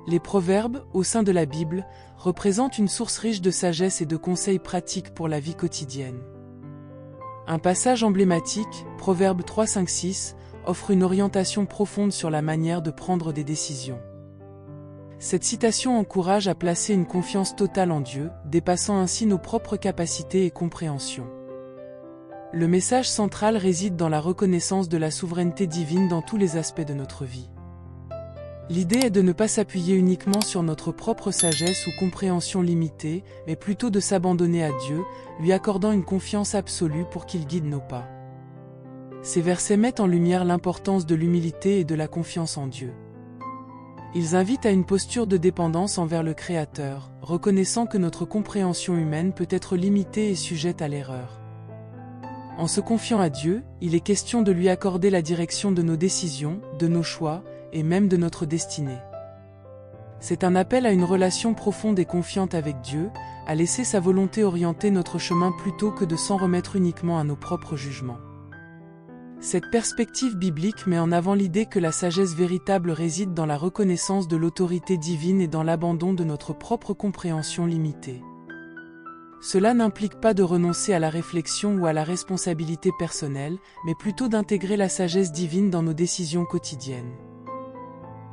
Les proverbes, au sein de la Bible, représentent une source riche de sagesse et de conseils pratiques pour la vie quotidienne. Un passage emblématique, Proverbe 3, 5, 6, offre une orientation profonde sur la manière de prendre des décisions. Cette citation encourage à placer une confiance totale en Dieu, dépassant ainsi nos propres capacités et compréhensions. Le message central réside dans la reconnaissance de la souveraineté divine dans tous les aspects de notre vie. L'idée est de ne pas s'appuyer uniquement sur notre propre sagesse ou compréhension limitée, mais plutôt de s'abandonner à Dieu, lui accordant une confiance absolue pour qu'il guide nos pas. Ces versets mettent en lumière l'importance de l'humilité et de la confiance en Dieu. Ils invitent à une posture de dépendance envers le Créateur, reconnaissant que notre compréhension humaine peut être limitée et sujette à l'erreur. En se confiant à Dieu, il est question de lui accorder la direction de nos décisions, de nos choix, et même de notre destinée. C'est un appel à une relation profonde et confiante avec Dieu, à laisser sa volonté orienter notre chemin plutôt que de s'en remettre uniquement à nos propres jugements. Cette perspective biblique met en avant l'idée que la sagesse véritable réside dans la reconnaissance de l'autorité divine et dans l'abandon de notre propre compréhension limitée. Cela n'implique pas de renoncer à la réflexion ou à la responsabilité personnelle, mais plutôt d'intégrer la sagesse divine dans nos décisions quotidiennes.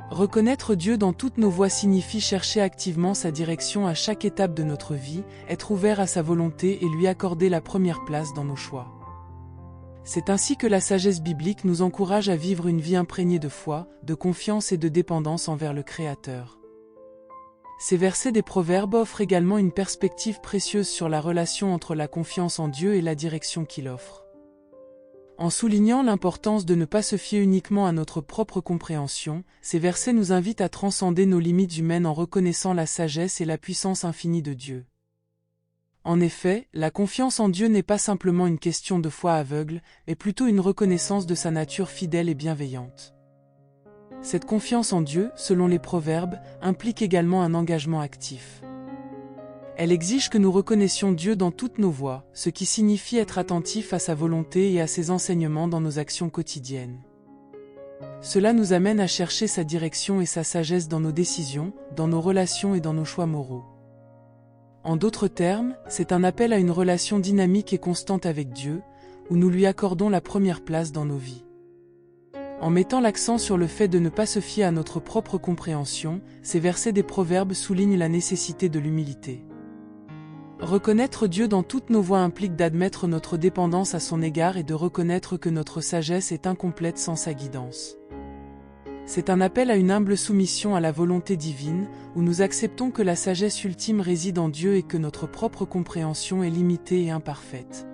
Reconnaître Dieu dans toutes nos voies signifie chercher activement sa direction à chaque étape de notre vie, être ouvert à sa volonté et lui accorder la première place dans nos choix. C'est ainsi que la sagesse biblique nous encourage à vivre une vie imprégnée de foi, de confiance et de dépendance envers le Créateur. Ces versets des Proverbes offrent également une perspective précieuse sur la relation entre la confiance en Dieu et la direction qu'il offre. En soulignant l'importance de ne pas se fier uniquement à notre propre compréhension, ces versets nous invitent à transcender nos limites humaines en reconnaissant la sagesse et la puissance infinie de Dieu. En effet, la confiance en Dieu n'est pas simplement une question de foi aveugle, mais plutôt une reconnaissance de sa nature fidèle et bienveillante. Cette confiance en Dieu, selon les Proverbes, implique également un engagement actif. Elle exige que nous reconnaissions Dieu dans toutes nos voies, ce qui signifie être attentif à sa volonté et à ses enseignements dans nos actions quotidiennes. Cela nous amène à chercher sa direction et sa sagesse dans nos décisions, dans nos relations et dans nos choix moraux. En d'autres termes, c'est un appel à une relation dynamique et constante avec Dieu, où nous lui accordons la première place dans nos vies. En mettant l'accent sur le fait de ne pas se fier à notre propre compréhension, ces versets des Proverbes soulignent la nécessité de l'humilité. Reconnaître Dieu dans toutes nos voies implique d'admettre notre dépendance à son égard et de reconnaître que notre sagesse est incomplète sans sa guidance. C'est un appel à une humble soumission à la volonté divine, où nous acceptons que la sagesse ultime réside en Dieu et que notre propre compréhension est limitée et imparfaite.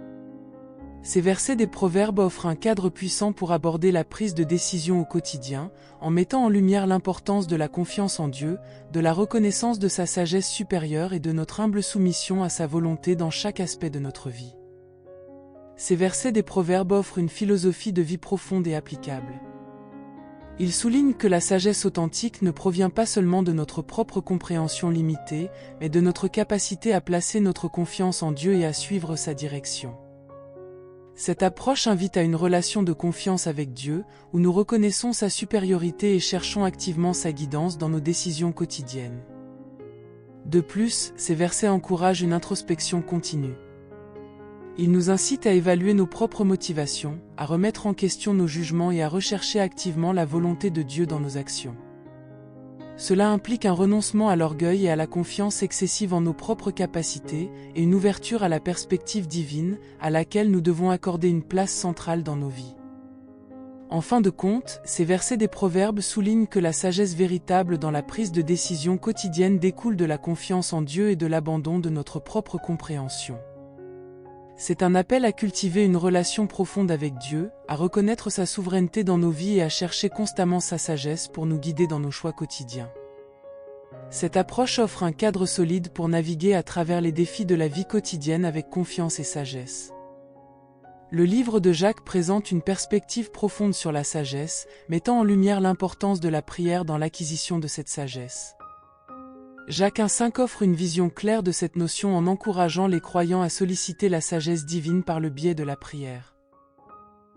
Ces versets des Proverbes offrent un cadre puissant pour aborder la prise de décision au quotidien, en mettant en lumière l'importance de la confiance en Dieu, de la reconnaissance de sa sagesse supérieure et de notre humble soumission à sa volonté dans chaque aspect de notre vie. Ces versets des Proverbes offrent une philosophie de vie profonde et applicable. Ils soulignent que la sagesse authentique ne provient pas seulement de notre propre compréhension limitée, mais de notre capacité à placer notre confiance en Dieu et à suivre sa direction. Cette approche invite à une relation de confiance avec Dieu, où nous reconnaissons sa supériorité et cherchons activement sa guidance dans nos décisions quotidiennes. De plus, ces versets encouragent une introspection continue. Ils nous incitent à évaluer nos propres motivations, à remettre en question nos jugements et à rechercher activement la volonté de Dieu dans nos actions. Cela implique un renoncement à l'orgueil et à la confiance excessive en nos propres capacités, et une ouverture à la perspective divine, à laquelle nous devons accorder une place centrale dans nos vies. En fin de compte, ces versets des Proverbes soulignent que la sagesse véritable dans la prise de décision quotidienne découle de la confiance en Dieu et de l'abandon de notre propre compréhension. C'est un appel à cultiver une relation profonde avec Dieu, à reconnaître sa souveraineté dans nos vies et à chercher constamment sa sagesse pour nous guider dans nos choix quotidiens. Cette approche offre un cadre solide pour naviguer à travers les défis de la vie quotidienne avec confiance et sagesse. Le livre de Jacques présente une perspective profonde sur la sagesse, mettant en lumière l'importance de la prière dans l'acquisition de cette sagesse. Jacques 1,5 offre une vision claire de cette notion en encourageant les croyants à solliciter la sagesse divine par le biais de la prière.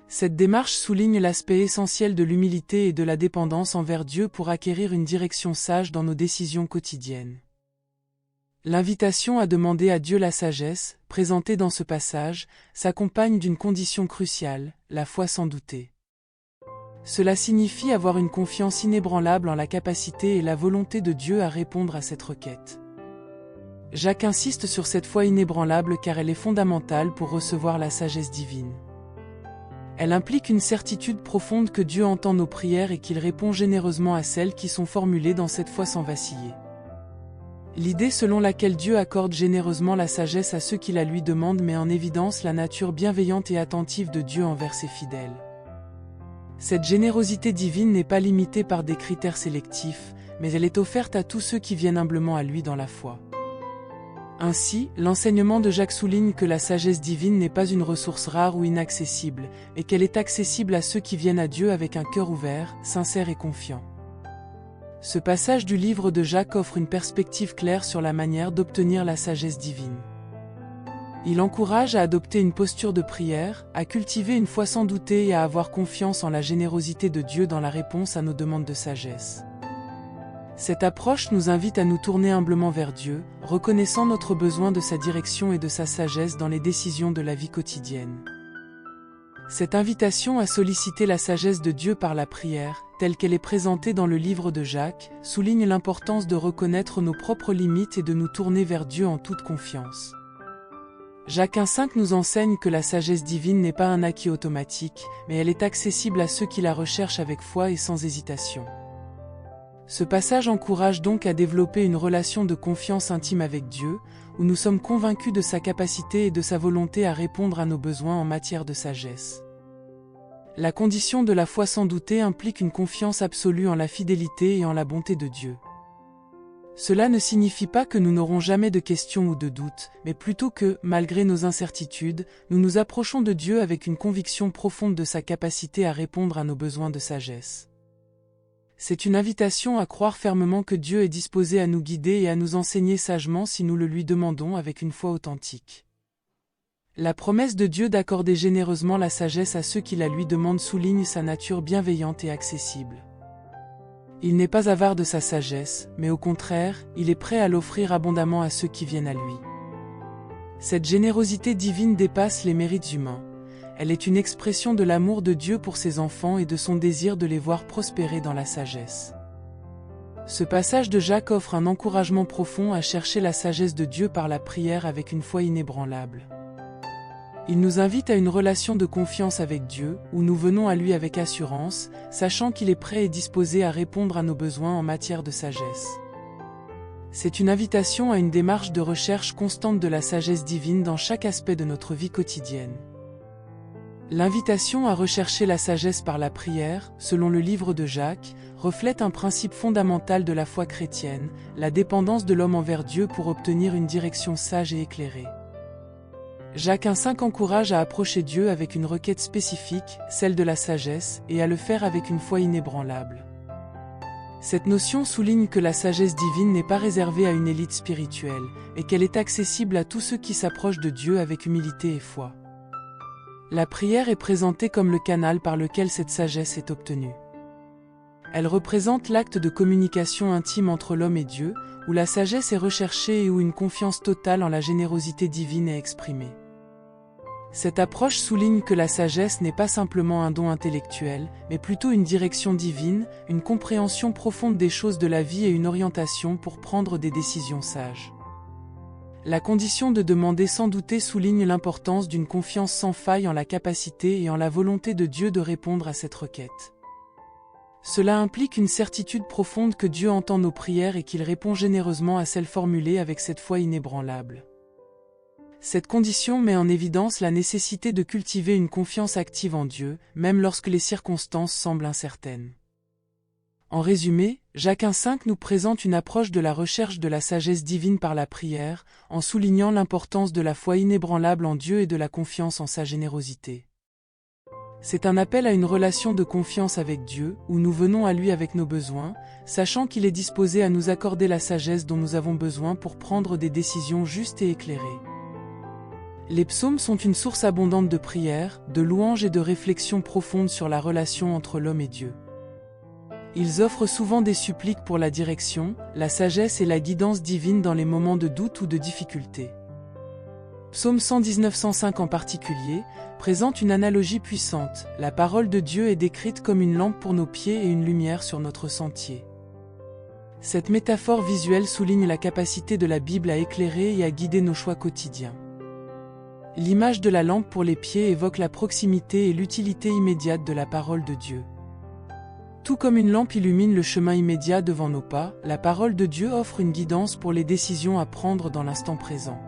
Cette démarche souligne l'aspect essentiel de l'humilité et de la dépendance envers Dieu pour acquérir une direction sage dans nos décisions quotidiennes. L'invitation à demander à Dieu la sagesse, présentée dans ce passage, s'accompagne d'une condition cruciale, la foi sans douter. Cela signifie avoir une confiance inébranlable en la capacité et la volonté de Dieu à répondre à cette requête. Jacques insiste sur cette foi inébranlable car elle est fondamentale pour recevoir la sagesse divine. Elle implique une certitude profonde que Dieu entend nos prières et qu'il répond généreusement à celles qui sont formulées dans cette foi sans vaciller. L'idée selon laquelle Dieu accorde généreusement la sagesse à ceux qui la lui demandent met en évidence la nature bienveillante et attentive de Dieu envers ses fidèles. Cette générosité divine n'est pas limitée par des critères sélectifs, mais elle est offerte à tous ceux qui viennent humblement à lui dans la foi. Ainsi, l'enseignement de Jacques souligne que la sagesse divine n'est pas une ressource rare ou inaccessible, et qu'elle est accessible à ceux qui viennent à Dieu avec un cœur ouvert, sincère et confiant. Ce passage du livre de Jacques offre une perspective claire sur la manière d'obtenir la sagesse divine. Il encourage à adopter une posture de prière, à cultiver une foi sans douter et à avoir confiance en la générosité de Dieu dans la réponse à nos demandes de sagesse. Cette approche nous invite à nous tourner humblement vers Dieu, reconnaissant notre besoin de sa direction et de sa sagesse dans les décisions de la vie quotidienne. Cette invitation à solliciter la sagesse de Dieu par la prière, telle qu'elle est présentée dans le livre de Jacques, souligne l'importance de reconnaître nos propres limites et de nous tourner vers Dieu en toute confiance. Jacques 1,5 nous enseigne que la sagesse divine n'est pas un acquis automatique, mais elle est accessible à ceux qui la recherchent avec foi et sans hésitation. Ce passage encourage donc à développer une relation de confiance intime avec Dieu, où nous sommes convaincus de sa capacité et de sa volonté à répondre à nos besoins en matière de sagesse. La condition de la foi sans douter implique une confiance absolue en la fidélité et en la bonté de Dieu. Cela ne signifie pas que nous n'aurons jamais de questions ou de doutes, mais plutôt que, malgré nos incertitudes, nous nous approchons de Dieu avec une conviction profonde de sa capacité à répondre à nos besoins de sagesse. C'est une invitation à croire fermement que Dieu est disposé à nous guider et à nous enseigner sagement si nous le lui demandons avec une foi authentique. La promesse de Dieu d'accorder généreusement la sagesse à ceux qui la lui demandent souligne sa nature bienveillante et accessible. Il n'est pas avare de sa sagesse, mais au contraire, il est prêt à l'offrir abondamment à ceux qui viennent à lui. Cette générosité divine dépasse les mérites humains. Elle est une expression de l'amour de Dieu pour ses enfants et de son désir de les voir prospérer dans la sagesse. Ce passage de Jacques offre un encouragement profond à chercher la sagesse de Dieu par la prière avec une foi inébranlable. Il nous invite à une relation de confiance avec Dieu, où nous venons à lui avec assurance, sachant qu'il est prêt et disposé à répondre à nos besoins en matière de sagesse. C'est une invitation à une démarche de recherche constante de la sagesse divine dans chaque aspect de notre vie quotidienne. L'invitation à rechercher la sagesse par la prière, selon le livre de Jacques, reflète un principe fondamental de la foi chrétienne, la dépendance de l'homme envers Dieu pour obtenir une direction sage et éclairée. Jacques 1,5 encourage à approcher Dieu avec une requête spécifique, celle de la sagesse, et à le faire avec une foi inébranlable. Cette notion souligne que la sagesse divine n'est pas réservée à une élite spirituelle, et qu'elle est accessible à tous ceux qui s'approchent de Dieu avec humilité et foi. La prière est présentée comme le canal par lequel cette sagesse est obtenue. Elle représente l'acte de communication intime entre l'homme et Dieu, où la sagesse est recherchée et où une confiance totale en la générosité divine est exprimée. Cette approche souligne que la sagesse n'est pas simplement un don intellectuel, mais plutôt une direction divine, une compréhension profonde des choses de la vie et une orientation pour prendre des décisions sages. La condition de demander sans douter souligne l'importance d'une confiance sans faille en la capacité et en la volonté de Dieu de répondre à cette requête. Cela implique une certitude profonde que Dieu entend nos prières et qu'il répond généreusement à celles formulées avec cette foi inébranlable. Cette condition met en évidence la nécessité de cultiver une confiance active en Dieu, même lorsque les circonstances semblent incertaines. En résumé, Jacques 1,5 nous présente une approche de la recherche de la sagesse divine par la prière, en soulignant l'importance de la foi inébranlable en Dieu et de la confiance en sa générosité. C'est un appel à une relation de confiance avec Dieu, où nous venons à lui avec nos besoins, sachant qu'il est disposé à nous accorder la sagesse dont nous avons besoin pour prendre des décisions justes et éclairées. Les psaumes sont une source abondante de prières, de louanges et de réflexions profondes sur la relation entre l'homme et Dieu. Ils offrent souvent des suppliques pour la direction, la sagesse et la guidance divine dans les moments de doute ou de difficulté. Psaume 119-105 en particulier, présente une analogie puissante. La parole de Dieu est décrite comme une lampe pour nos pieds et une lumière sur notre sentier. Cette métaphore visuelle souligne la capacité de la Bible à éclairer et à guider nos choix quotidiens. L'image de la lampe pour les pieds évoque la proximité et l'utilité immédiate de la parole de Dieu. Tout comme une lampe illumine le chemin immédiat devant nos pas, la parole de Dieu offre une guidance pour les décisions à prendre dans l'instant présent.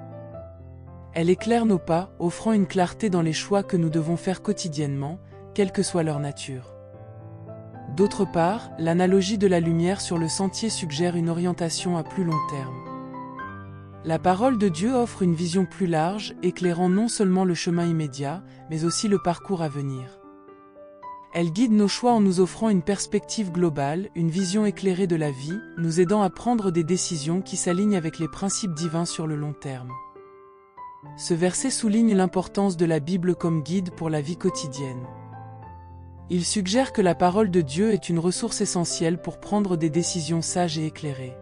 Elle éclaire nos pas, offrant une clarté dans les choix que nous devons faire quotidiennement, quelle que soit leur nature. D'autre part, l'analogie de la lumière sur le sentier suggère une orientation à plus long terme. La parole de Dieu offre une vision plus large, éclairant non seulement le chemin immédiat, mais aussi le parcours à venir. Elle guide nos choix en nous offrant une perspective globale, une vision éclairée de la vie, nous aidant à prendre des décisions qui s'alignent avec les principes divins sur le long terme. Ce verset souligne l'importance de la Bible comme guide pour la vie quotidienne. Il suggère que la parole de Dieu est une ressource essentielle pour prendre des décisions sages et éclairées.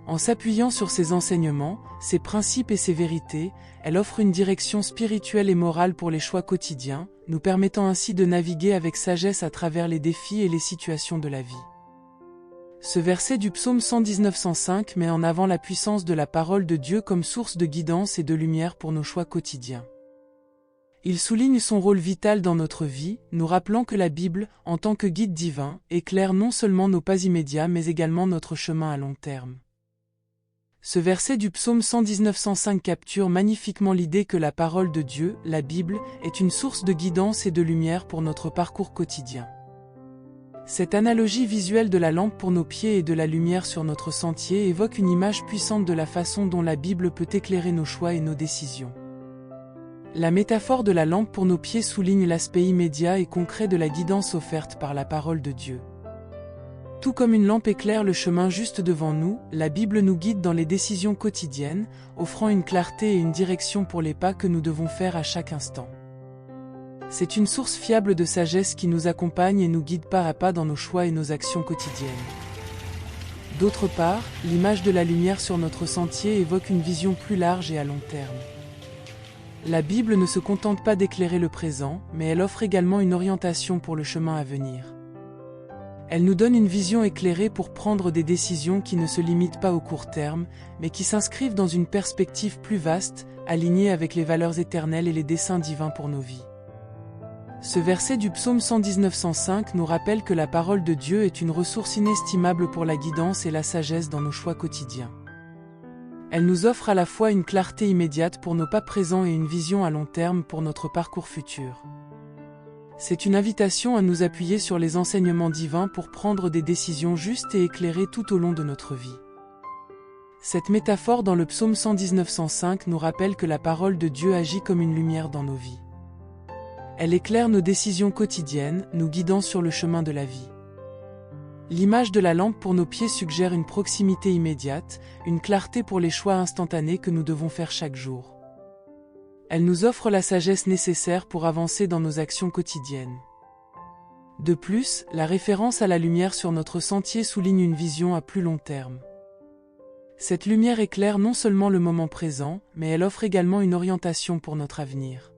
En s'appuyant sur ses enseignements, ses principes et ses vérités, elle offre une direction spirituelle et morale pour les choix quotidiens, nous permettant ainsi de naviguer avec sagesse à travers les défis et les situations de la vie. Ce verset du psaume 119-105 met en avant la puissance de la parole de Dieu comme source de guidance et de lumière pour nos choix quotidiens. Il souligne son rôle vital dans notre vie, nous rappelant que la Bible, en tant que guide divin, éclaire non seulement nos pas immédiats mais également notre chemin à long terme. Ce verset du psaume 119-105 capture magnifiquement l'idée que la parole de Dieu, la Bible, est une source de guidance et de lumière pour notre parcours quotidien. Cette analogie visuelle de la lampe pour nos pieds et de la lumière sur notre sentier évoque une image puissante de la façon dont la Bible peut éclairer nos choix et nos décisions. La métaphore de la lampe pour nos pieds souligne l'aspect immédiat et concret de la guidance offerte par la parole de Dieu. Tout comme une lampe éclaire le chemin juste devant nous, la Bible nous guide dans les décisions quotidiennes, offrant une clarté et une direction pour les pas que nous devons faire à chaque instant. C'est une source fiable de sagesse qui nous accompagne et nous guide pas à pas dans nos choix et nos actions quotidiennes. D'autre part, l'image de la lumière sur notre sentier évoque une vision plus large et à long terme. La Bible ne se contente pas d'éclairer le présent, mais elle offre également une orientation pour le chemin à venir. Elle nous donne une vision éclairée pour prendre des décisions qui ne se limitent pas au court terme, mais qui s'inscrivent dans une perspective plus vaste, alignée avec les valeurs éternelles et les desseins divins pour nos vies. Ce verset du psaume 119-105 nous rappelle que la parole de Dieu est une ressource inestimable pour la guidance et la sagesse dans nos choix quotidiens. Elle nous offre à la fois une clarté immédiate pour nos pas présents et une vision à long terme pour notre parcours futur. C'est une invitation à nous appuyer sur les enseignements divins pour prendre des décisions justes et éclairées tout au long de notre vie. Cette métaphore dans le psaume 119-105 nous rappelle que la parole de Dieu agit comme une lumière dans nos vies. Elle éclaire nos décisions quotidiennes, nous guidant sur le chemin de la vie. L'image de la lampe pour nos pieds suggère une proximité immédiate, une clarté pour les choix instantanés que nous devons faire chaque jour. Elle nous offre la sagesse nécessaire pour avancer dans nos actions quotidiennes. De plus, la référence à la lumière sur notre sentier souligne une vision à plus long terme. Cette lumière éclaire non seulement le moment présent, mais elle offre également une orientation pour notre avenir.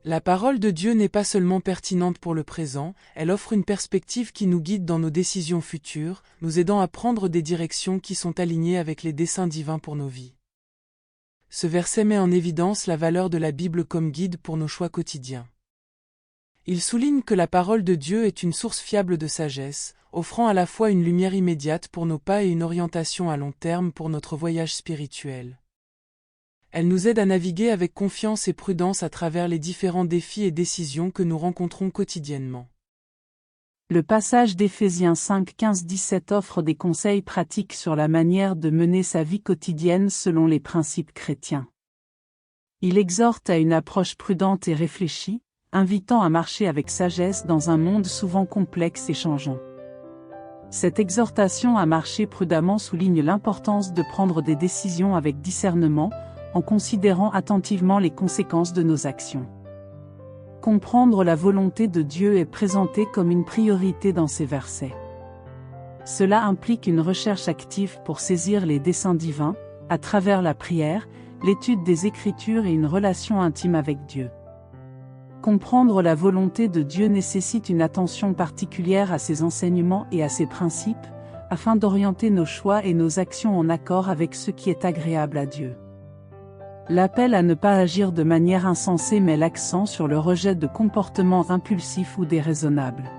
La parole de Dieu n'est pas seulement pertinente pour le présent, elle offre une perspective qui nous guide dans nos décisions futures, nous aidant à prendre des directions qui sont alignées avec les desseins divins pour nos vies. Ce verset met en évidence la valeur de la Bible comme guide pour nos choix quotidiens. Il souligne que la parole de Dieu est une source fiable de sagesse, offrant à la fois une lumière immédiate pour nos pas et une orientation à long terme pour notre voyage spirituel. Elle nous aide à naviguer avec confiance et prudence à travers les différents défis et décisions que nous rencontrons quotidiennement. Le passage d'Éphésiens 5-15-17 offre des conseils pratiques sur la manière de mener sa vie quotidienne selon les principes chrétiens. Il exhorte à une approche prudente et réfléchie, invitant à marcher avec sagesse dans un monde souvent complexe et changeant. Cette exhortation à marcher prudemment souligne l'importance de prendre des décisions avec discernement, en considérant attentivement les conséquences de nos actions. Comprendre la volonté de Dieu est présenté comme une priorité dans ces versets. Cela implique une recherche active pour saisir les desseins divins, à travers la prière, l'étude des Écritures et une relation intime avec Dieu. Comprendre la volonté de Dieu nécessite une attention particulière à ses enseignements et à ses principes, afin d'orienter nos choix et nos actions en accord avec ce qui est agréable à Dieu. L'appel à ne pas agir de manière insensée met l'accent sur le rejet de comportements impulsifs ou déraisonnables.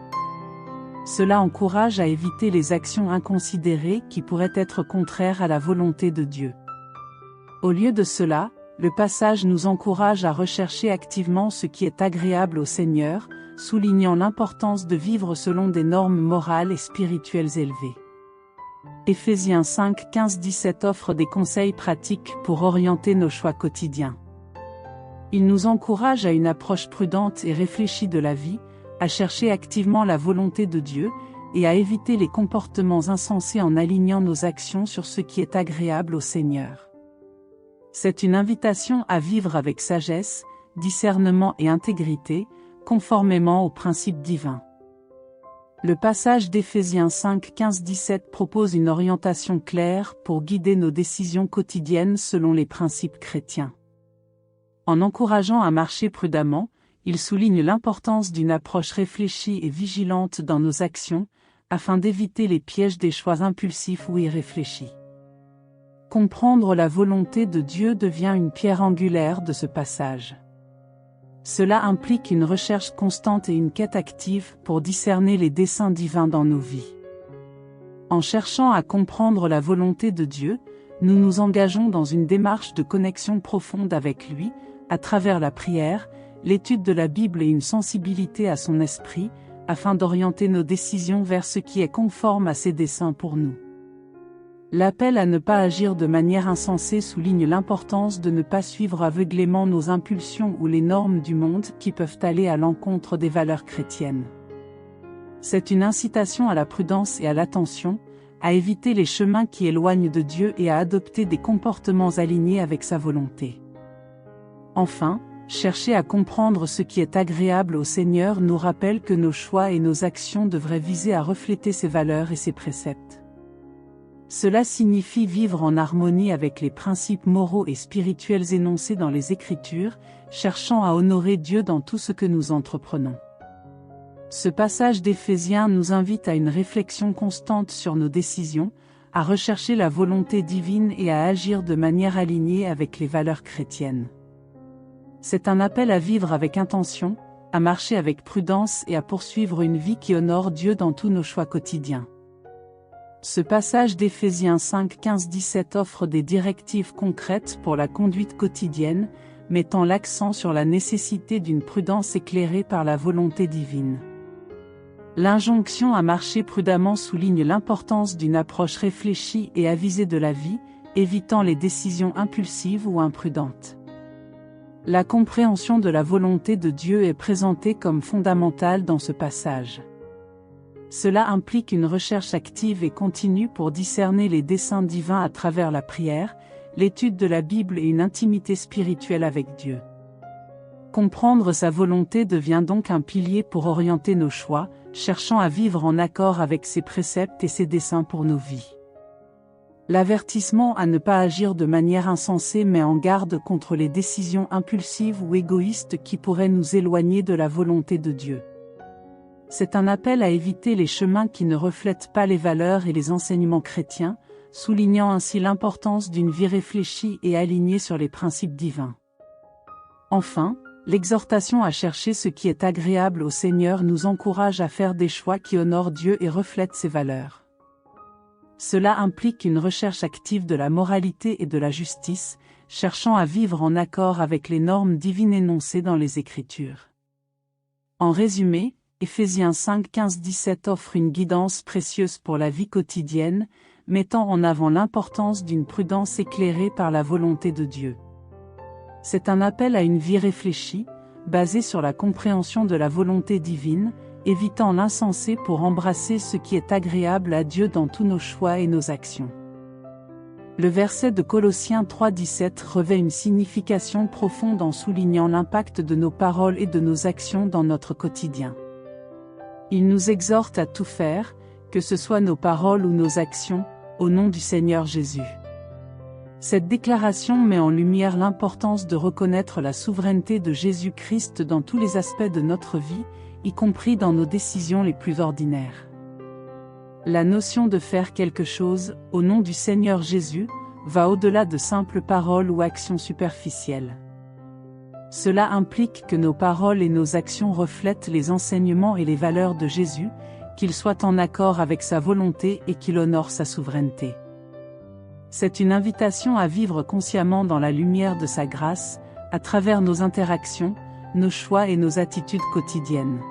Cela encourage à éviter les actions inconsidérées qui pourraient être contraires à la volonté de Dieu. Au lieu de cela, le passage nous encourage à rechercher activement ce qui est agréable au Seigneur, soulignant l'importance de vivre selon des normes morales et spirituelles élevées. Éphésiens 5, 15-17 offre des conseils pratiques pour orienter nos choix quotidiens. Il nous encourage à une approche prudente et réfléchie de la vie, à chercher activement la volonté de Dieu, et à éviter les comportements insensés en alignant nos actions sur ce qui est agréable au Seigneur. C'est une invitation à vivre avec sagesse, discernement et intégrité, conformément aux principes divins. Le passage d'Éphésiens 5, 15-17 propose une orientation claire pour guider nos décisions quotidiennes selon les principes chrétiens. En encourageant à marcher prudemment, il souligne l'importance d'une approche réfléchie et vigilante dans nos actions, afin d'éviter les pièges des choix impulsifs ou irréfléchis. Comprendre la volonté de Dieu devient une pierre angulaire de ce passage. Cela implique une recherche constante et une quête active pour discerner les desseins divins dans nos vies. En cherchant à comprendre la volonté de Dieu, nous nous engageons dans une démarche de connexion profonde avec lui, à travers la prière, l'étude de la Bible et une sensibilité à son esprit, afin d'orienter nos décisions vers ce qui est conforme à ses desseins pour nous. L'appel à ne pas agir de manière insensée souligne l'importance de ne pas suivre aveuglément nos impulsions ou les normes du monde qui peuvent aller à l'encontre des valeurs chrétiennes. C'est une incitation à la prudence et à l'attention, à éviter les chemins qui éloignent de Dieu et à adopter des comportements alignés avec sa volonté. Enfin, chercher à comprendre ce qui est agréable au Seigneur nous rappelle que nos choix et nos actions devraient viser à refléter ses valeurs et ses préceptes. Cela signifie vivre en harmonie avec les principes moraux et spirituels énoncés dans les Écritures, cherchant à honorer Dieu dans tout ce que nous entreprenons. Ce passage d'Éphésiens nous invite à une réflexion constante sur nos décisions, à rechercher la volonté divine et à agir de manière alignée avec les valeurs chrétiennes. C'est un appel à vivre avec intention, à marcher avec prudence et à poursuivre une vie qui honore Dieu dans tous nos choix quotidiens. Ce passage d'Éphésiens 5, 15-17 offre des directives concrètes pour la conduite quotidienne, mettant l'accent sur la nécessité d'une prudence éclairée par la volonté divine. L'injonction à marcher prudemment souligne l'importance d'une approche réfléchie et avisée de la vie, évitant les décisions impulsives ou imprudentes. La compréhension de la volonté de Dieu est présentée comme fondamentale dans ce passage. Cela implique une recherche active et continue pour discerner les desseins divins à travers la prière, l'étude de la Bible et une intimité spirituelle avec Dieu. Comprendre sa volonté devient donc un pilier pour orienter nos choix, cherchant à vivre en accord avec ses préceptes et ses desseins pour nos vies. L'avertissement à ne pas agir de manière insensée met en garde contre les décisions impulsives ou égoïstes qui pourraient nous éloigner de la volonté de Dieu. C'est un appel à éviter les chemins qui ne reflètent pas les valeurs et les enseignements chrétiens, soulignant ainsi l'importance d'une vie réfléchie et alignée sur les principes divins. Enfin, l'exhortation à chercher ce qui est agréable au Seigneur nous encourage à faire des choix qui honorent Dieu et reflètent ses valeurs. Cela implique une recherche active de la moralité et de la justice, cherchant à vivre en accord avec les normes divines énoncées dans les Écritures. En résumé, Éphésiens 5, 15-17 offre une guidance précieuse pour la vie quotidienne, mettant en avant l'importance d'une prudence éclairée par la volonté de Dieu. C'est un appel à une vie réfléchie, basée sur la compréhension de la volonté divine, évitant l'insensé pour embrasser ce qui est agréable à Dieu dans tous nos choix et nos actions. Le verset de Colossiens 3,17 revêt une signification profonde en soulignant l'impact de nos paroles et de nos actions dans notre quotidien. Il nous exhorte à tout faire, que ce soit nos paroles ou nos actions, au nom du Seigneur Jésus. Cette déclaration met en lumière l'importance de reconnaître la souveraineté de Jésus-Christ dans tous les aspects de notre vie, y compris dans nos décisions les plus ordinaires. La notion de faire quelque chose, au nom du Seigneur Jésus, va au-delà de simples paroles ou actions superficielles. Cela implique que nos paroles et nos actions reflètent les enseignements et les valeurs de Jésus, qu'ils soient en accord avec sa volonté et qu'il honore sa souveraineté. C'est une invitation à vivre consciemment dans la lumière de sa grâce, à travers nos interactions, nos choix et nos attitudes quotidiennes.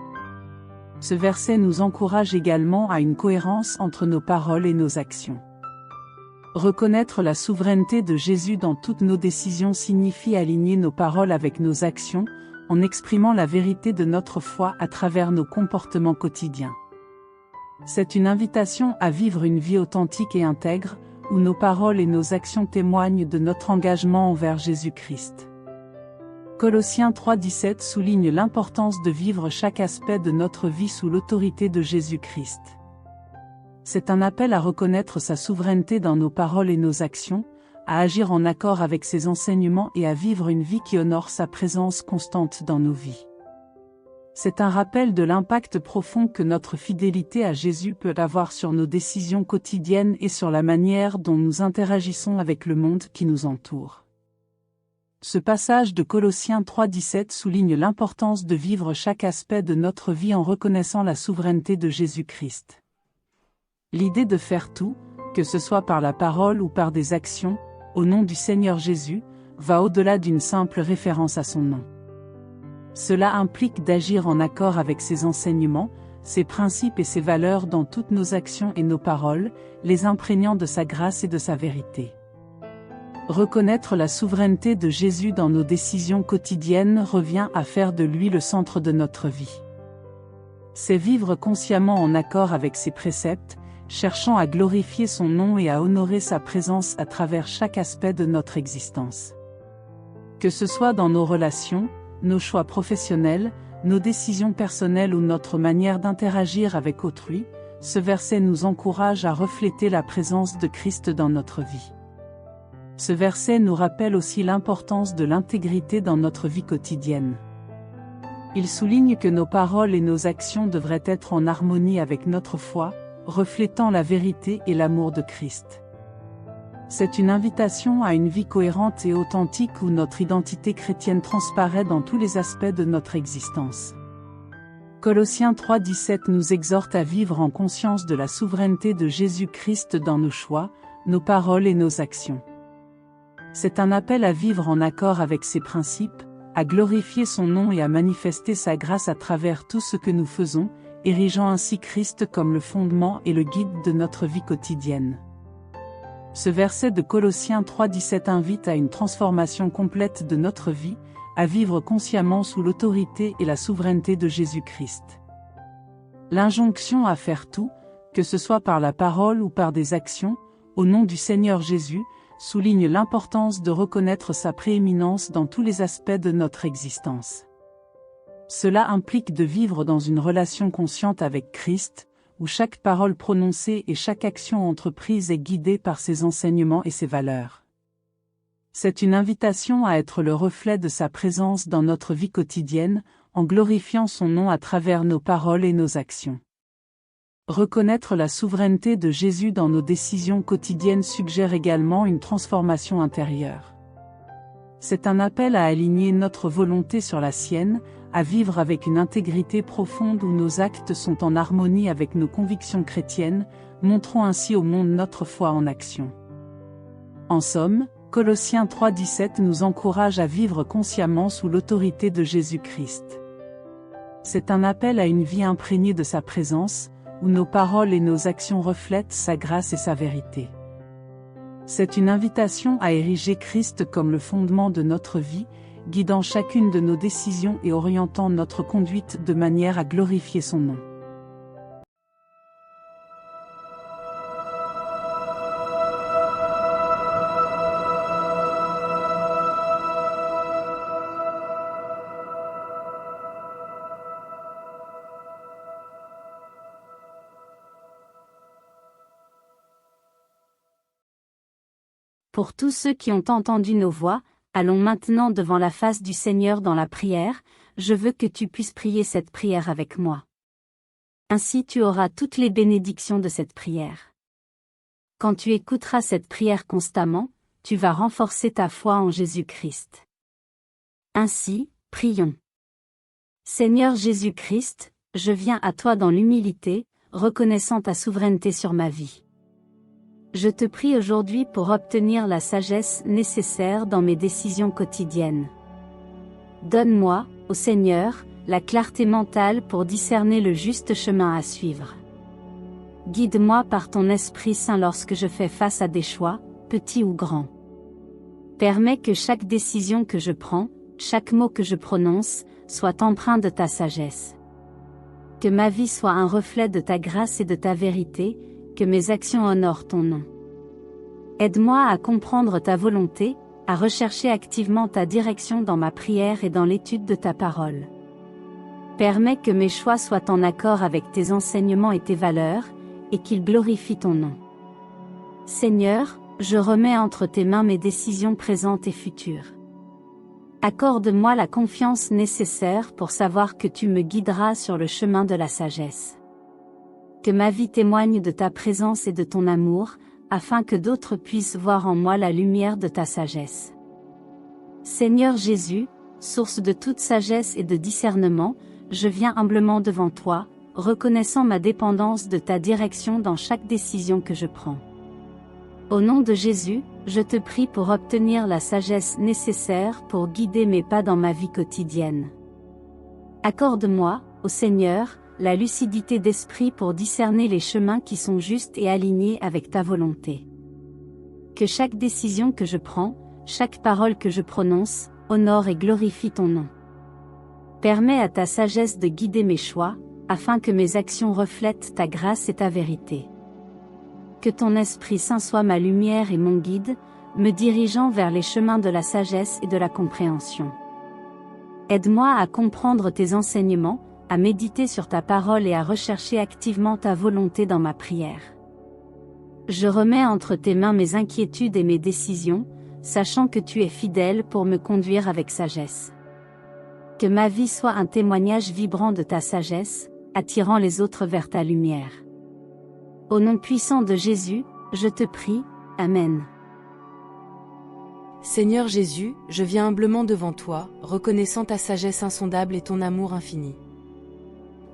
Ce verset nous encourage également à une cohérence entre nos paroles et nos actions. Reconnaître la souveraineté de Jésus dans toutes nos décisions signifie aligner nos paroles avec nos actions, en exprimant la vérité de notre foi à travers nos comportements quotidiens. C'est une invitation à vivre une vie authentique et intègre, où nos paroles et nos actions témoignent de notre engagement envers Jésus-Christ. Colossiens 3,17 souligne l'importance de vivre chaque aspect de notre vie sous l'autorité de Jésus-Christ. C'est un appel à reconnaître sa souveraineté dans nos paroles et nos actions, à agir en accord avec ses enseignements et à vivre une vie qui honore sa présence constante dans nos vies. C'est un rappel de l'impact profond que notre fidélité à Jésus peut avoir sur nos décisions quotidiennes et sur la manière dont nous interagissons avec le monde qui nous entoure. Ce passage de Colossiens 3,17 souligne l'importance de vivre chaque aspect de notre vie en reconnaissant la souveraineté de Jésus-Christ. L'idée de faire tout, que ce soit par la parole ou par des actions, au nom du Seigneur Jésus, va au-delà d'une simple référence à son nom. Cela implique d'agir en accord avec ses enseignements, ses principes et ses valeurs dans toutes nos actions et nos paroles, les imprégnant de sa grâce et de sa vérité. Reconnaître la souveraineté de Jésus dans nos décisions quotidiennes revient à faire de lui le centre de notre vie. C'est vivre consciemment en accord avec ses préceptes, cherchant à glorifier son nom et à honorer sa présence à travers chaque aspect de notre existence. Que ce soit dans nos relations, nos choix professionnels, nos décisions personnelles ou notre manière d'interagir avec autrui, ce verset nous encourage à refléter la présence de Christ dans notre vie. Ce verset nous rappelle aussi l'importance de l'intégrité dans notre vie quotidienne. Il souligne que nos paroles et nos actions devraient être en harmonie avec notre foi, reflétant la vérité et l'amour de Christ. C'est une invitation à une vie cohérente et authentique où notre identité chrétienne transparaît dans tous les aspects de notre existence. Colossiens 3,17 nous exhorte à vivre en conscience de la souveraineté de Jésus-Christ dans nos choix, nos paroles et nos actions. C'est un appel à vivre en accord avec ses principes, à glorifier son nom et à manifester sa grâce à travers tout ce que nous faisons, érigeant ainsi Christ comme le fondement et le guide de notre vie quotidienne. Ce verset de Colossiens 3,17 invite à une transformation complète de notre vie, à vivre consciemment sous l'autorité et la souveraineté de Jésus-Christ. L'injonction à faire tout, que ce soit par la parole ou par des actions, au nom du Seigneur Jésus, souligne l'importance de reconnaître sa prééminence dans tous les aspects de notre existence. Cela implique de vivre dans une relation consciente avec Christ, où chaque parole prononcée et chaque action entreprise est guidée par ses enseignements et ses valeurs. C'est une invitation à être le reflet de sa présence dans notre vie quotidienne, en glorifiant son nom à travers nos paroles et nos actions. Reconnaître la souveraineté de Jésus dans nos décisions quotidiennes suggère également une transformation intérieure. C'est un appel à aligner notre volonté sur la sienne, à vivre avec une intégrité profonde où nos actes sont en harmonie avec nos convictions chrétiennes, montrant ainsi au monde notre foi en action. En somme, Colossiens 3,17 nous encourage à vivre consciemment sous l'autorité de Jésus-Christ. C'est un appel à une vie imprégnée de sa présence, où nos paroles et nos actions reflètent sa grâce et sa vérité. C'est une invitation à ériger Christ comme le fondement de notre vie, guidant chacune de nos décisions et orientant notre conduite de manière à glorifier son nom. Pour tous ceux qui ont entendu nos voix, allons maintenant devant la face du Seigneur dans la prière, je veux que tu puisses prier cette prière avec moi. Ainsi tu auras toutes les bénédictions de cette prière. Quand tu écouteras cette prière constamment, tu vas renforcer ta foi en Jésus-Christ. Ainsi, prions. Seigneur Jésus-Christ, je viens à toi dans l'humilité, reconnaissant ta souveraineté sur ma vie. Je te prie aujourd'hui pour obtenir la sagesse nécessaire dans mes décisions quotidiennes. Donne-moi, ô Seigneur, la clarté mentale pour discerner le juste chemin à suivre. Guide-moi par ton Esprit Saint lorsque je fais face à des choix, petits ou grands. Permets que chaque décision que je prends, chaque mot que je prononce, soit empreint de ta sagesse. Que ma vie soit un reflet de ta grâce et de ta vérité, que mes actions honorent ton nom. Aide-moi à comprendre ta volonté, à rechercher activement ta direction dans ma prière et dans l'étude de ta parole. Permets que mes choix soient en accord avec tes enseignements et tes valeurs, et qu'ils glorifient ton nom. Seigneur, je remets entre tes mains mes décisions présentes et futures. Accorde-moi la confiance nécessaire pour savoir que tu me guideras sur le chemin de la sagesse. Que ma vie témoigne de ta présence et de ton amour, afin que d'autres puissent voir en moi la lumière de ta sagesse. Seigneur Jésus, source de toute sagesse et de discernement, je viens humblement devant toi, reconnaissant ma dépendance de ta direction dans chaque décision que je prends. Au nom de Jésus, je te prie pour obtenir la sagesse nécessaire pour guider mes pas dans ma vie quotidienne. Accorde-moi, ô Seigneur, la lucidité d'esprit pour discerner les chemins qui sont justes et alignés avec ta volonté. Que chaque décision que je prends, chaque parole que je prononce, honore et glorifie ton nom. Permets à ta sagesse de guider mes choix, afin que mes actions reflètent ta grâce et ta vérité. Que ton Esprit Saint soit ma lumière et mon guide, me dirigeant vers les chemins de la sagesse et de la compréhension. Aide-moi à comprendre tes enseignements, à méditer sur ta parole et à rechercher activement ta volonté dans ma prière. Je remets entre tes mains mes inquiétudes et mes décisions, sachant que tu es fidèle pour me conduire avec sagesse. Que ma vie soit un témoignage vibrant de ta sagesse, attirant les autres vers ta lumière. Au nom puissant de Jésus, je te prie, Amen. Seigneur Jésus, je viens humblement devant toi, reconnaissant ta sagesse insondable et ton amour infini.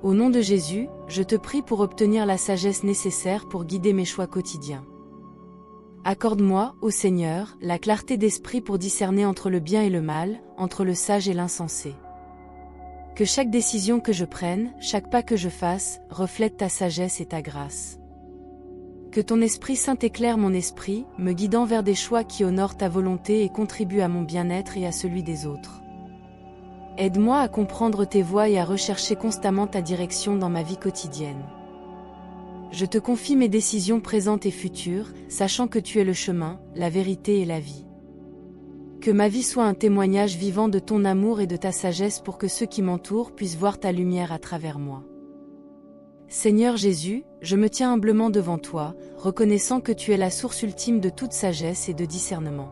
Au nom de Jésus, je te prie pour obtenir la sagesse nécessaire pour guider mes choix quotidiens. Accorde-moi, ô Seigneur, la clarté d'esprit pour discerner entre le bien et le mal, entre le sage et l'insensé. Que chaque décision que je prenne, chaque pas que je fasse, reflète ta sagesse et ta grâce. Que ton Esprit Saint éclaire mon esprit, me guidant vers des choix qui honorent ta volonté et contribuent à mon bien-être et à celui des autres. Aide-moi à comprendre tes voies et à rechercher constamment ta direction dans ma vie quotidienne. Je te confie mes décisions présentes et futures, sachant que tu es le chemin, la vérité et la vie. Que ma vie soit un témoignage vivant de ton amour et de ta sagesse pour que ceux qui m'entourent puissent voir ta lumière à travers moi. Seigneur Jésus, je me tiens humblement devant toi, reconnaissant que tu es la source ultime de toute sagesse et de discernement.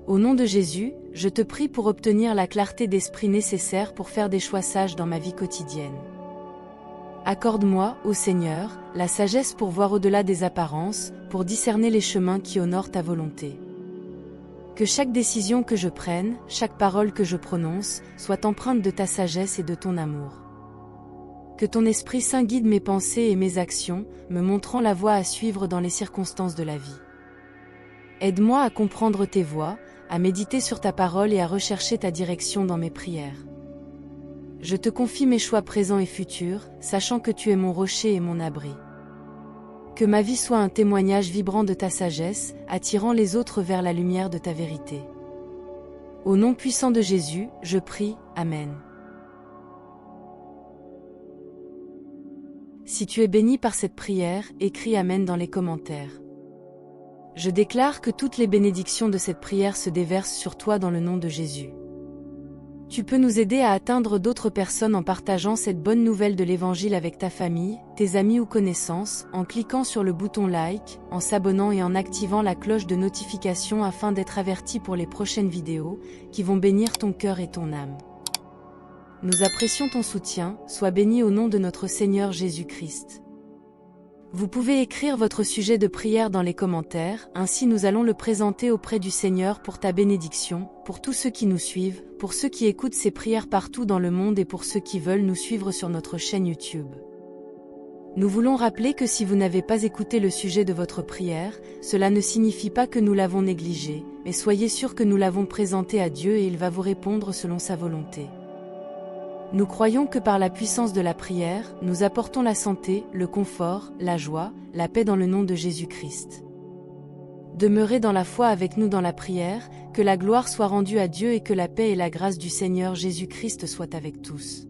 Au nom de Jésus, je te prie pour obtenir la clarté d'esprit nécessaire pour faire des choix sages dans ma vie quotidienne. Accorde-moi, ô Seigneur, la sagesse pour voir au-delà des apparences, pour discerner les chemins qui honorent ta volonté. Que chaque décision que je prenne, chaque parole que je prononce, soit empreinte de ta sagesse et de ton amour. Que ton Esprit Saint guide mes pensées et mes actions, me montrant la voie à suivre dans les circonstances de la vie. Aide-moi à comprendre tes voies, à méditer sur ta parole et à rechercher ta direction dans mes prières. Je te confie mes choix présents et futurs, sachant que tu es mon rocher et mon abri. Que ma vie soit un témoignage vibrant de ta sagesse, attirant les autres vers la lumière de ta vérité. Au nom puissant de Jésus, je prie, Amen. Si tu es béni par cette prière, écris Amen dans les commentaires. Je déclare que toutes les bénédictions de cette prière se déversent sur toi dans le nom de Jésus. Tu peux nous aider à atteindre d'autres personnes en partageant cette bonne nouvelle de l'Évangile avec ta famille, tes amis ou connaissances, en cliquant sur le bouton like, en s'abonnant et en activant la cloche de notification afin d'être averti pour les prochaines vidéos, qui vont bénir ton cœur et ton âme. Nous apprécions ton soutien, sois béni au nom de notre Seigneur Jésus-Christ. Vous pouvez écrire votre sujet de prière dans les commentaires, ainsi nous allons le présenter auprès du Seigneur pour ta bénédiction, pour tous ceux qui nous suivent, pour ceux qui écoutent ces prières partout dans le monde et pour ceux qui veulent nous suivre sur notre chaîne YouTube. Nous voulons rappeler que si vous n'avez pas écouté le sujet de votre prière, cela ne signifie pas que nous l'avons négligé, mais soyez sûr que nous l'avons présenté à Dieu et il va vous répondre selon sa volonté. Nous croyons que par la puissance de la prière, nous apportons la santé, le confort, la joie, la paix dans le nom de Jésus-Christ. Demeurez dans la foi avec nous dans la prière, que la gloire soit rendue à Dieu et que la paix et la grâce du Seigneur Jésus-Christ soient avec tous.